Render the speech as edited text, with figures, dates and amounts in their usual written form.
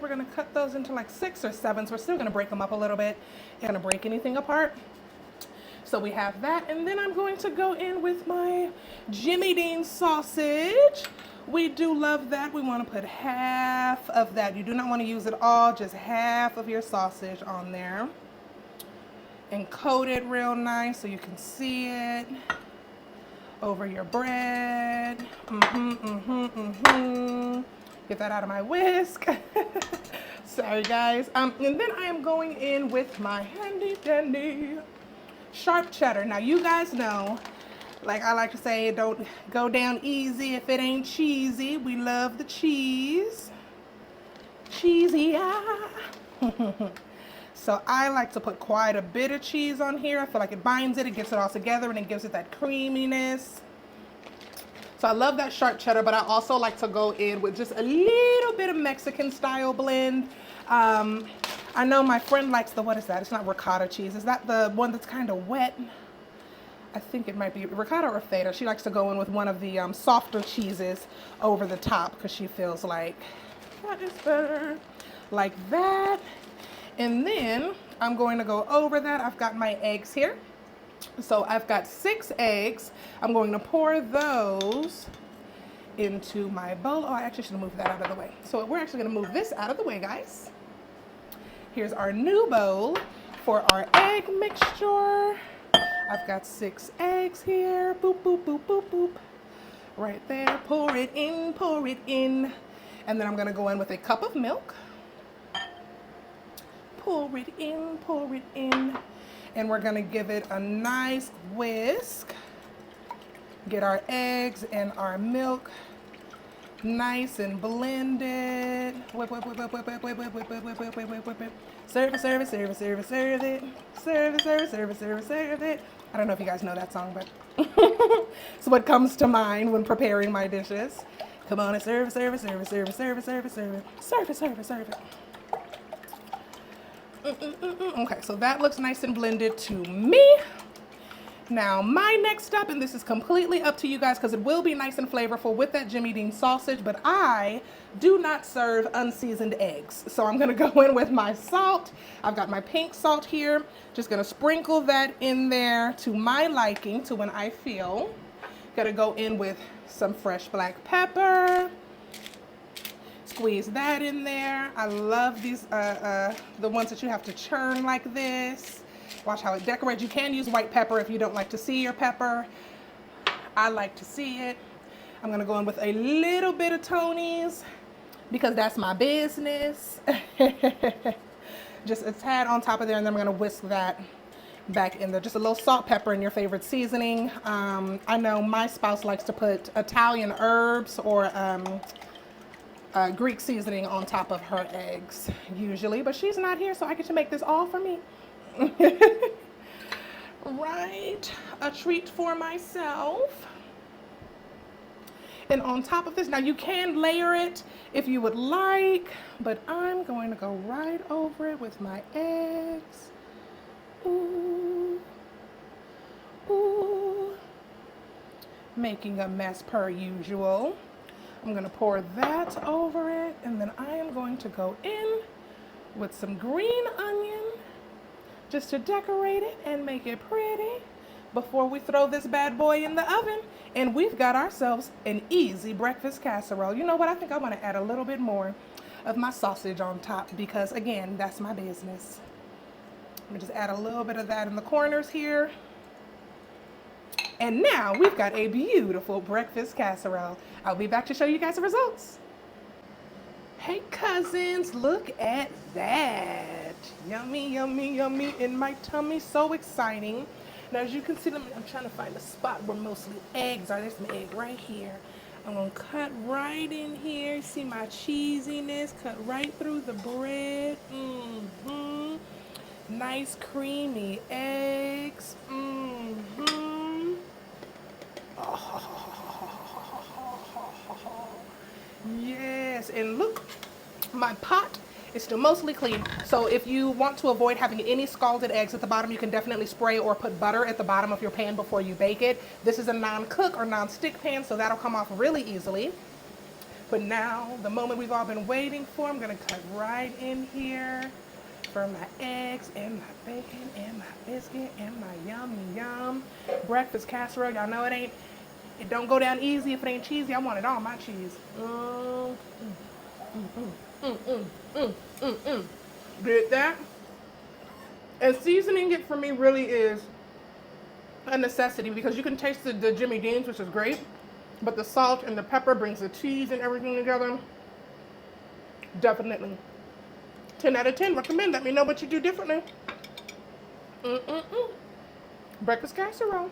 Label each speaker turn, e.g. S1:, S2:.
S1: we're gonna cut those into like 6 or 7. So we're still gonna break them up a little bit. Not gonna break anything apart. So we have that, and then I'm going to go in with my Jimmy Dean sausage. We do love that. We want to put half of that. You do not want to use it all, just half of your sausage on there. And coat it real nice so you can see it over your bread. Get that out of my whisk. Sorry guys. And then I am going in with my handy dandy sharp cheddar. Now you guys know, like I like to say, don't go down easy if it ain't cheesy. We love the cheese. Cheesy, ah. So I like to put quite a bit of cheese on here. I feel like it binds it, it gets it all together, and it gives it that creaminess. So I love that sharp cheddar, but I also like to go in with just a little bit of Mexican style blend. I know my friend likes the, what is that? It's not ricotta cheese. Is that the one that's kind of wet? I think it might be ricotta or feta. She likes to go in with one of the softer cheeses over the top because she feels like that is better. Like that. And then I'm going to go over that. I've got my eggs here. So I've got 6 eggs. I'm going to pour those into my bowl. Oh, I actually should have moved that out of the way. So we're actually going to move this out of the way, guys. Here's our new bowl for our egg mixture. I've got 6 eggs here. Boop, boop, boop, boop, boop. Right there. Pour it in, pour it in. And then I'm going to go in with a cup of milk. Pour it in, pour it in. And we're going to give it a nice whisk. Get our eggs and our milk nice and blended. Whip, whip, whip, whip, whip, whip, whip, whip, whip, whip, whip, whip, whip, whip, whip, whip. Serve it, serve it, serve it, serve it, serve it. Serve it, serve it, serve it, serve it, serve it. I don't know if you guys know that song, but it's what comes to mind when preparing my dishes. Come on and serve it, serve it, serve it, serve it, serve it, serve it, serve it. Serve it, serve it, serve it. Okay, so that looks nice and blended to me. Now, my next step, and this is completely up to you guys because it will be nice and flavorful with that Jimmy Dean sausage, but I do not serve unseasoned eggs. So I'm going to go in with my salt. I've got my pink salt here. Just going to sprinkle that in there to my liking, to when I feel. Going to go in with some fresh black pepper. Squeeze that in there. I love these, the ones that you have to churn like this. Watch how it decorates. You can use white pepper if you don't like to see your pepper. I like to see it. I'm gonna go in with a little bit of Tony's because that's my business. Just a tad on top of there, and then I'm gonna whisk that back in there. Just a little salt, pepper, and your favorite seasoning. I know my spouse likes to put Italian herbs or Greek seasoning on top of her eggs usually, but she's not here, so I get to make this all for me. Right, a treat for myself. And on top of this, now you can layer it if you would like, but I'm going to go right over it with my eggs. Ooh, ooh, making a mess per usual. I'm going to pour that over it, and then I am going to go in with some green onion just to decorate it and make it pretty before we throw this bad boy in the oven. And we've got ourselves an easy breakfast casserole. You know what? I think I want to add a little bit more of my sausage on top because, again, that's my business. Let me just add a little bit of that in the corners here. And now we've got a beautiful breakfast casserole. I'll be back to show you guys the results. Hey cousins, look at that. Yummy, yummy, yummy in my tummy. So exciting. Now as you can see, I'm trying to find a spot where mostly eggs are. There's my egg right here. I'm going to cut right in here. See my cheesiness? Cut right through the bread. Nice creamy eggs. Yes, and look, my pot is still mostly clean. So if you want to avoid having any scalded eggs at the bottom, you can definitely spray or put butter at the bottom of your pan before you bake it. This is a non-cook or non-stick pan, so that'll come off really easily. But now, the moment we've all been waiting for, I'm gonna cut right in here for my eggs and my bacon and my biscuit and my yummy yum breakfast casserole. Y'all know it don't go down easy if it ain't cheesy. I want it all my cheese. Did that? And seasoning it for me really is a necessity because you can taste the Jimmy Dean's, which is great, but the salt and the pepper brings the cheese and everything together. Definitely. 10 out of 10. Recommend. Let me know what you do differently. Breakfast casserole.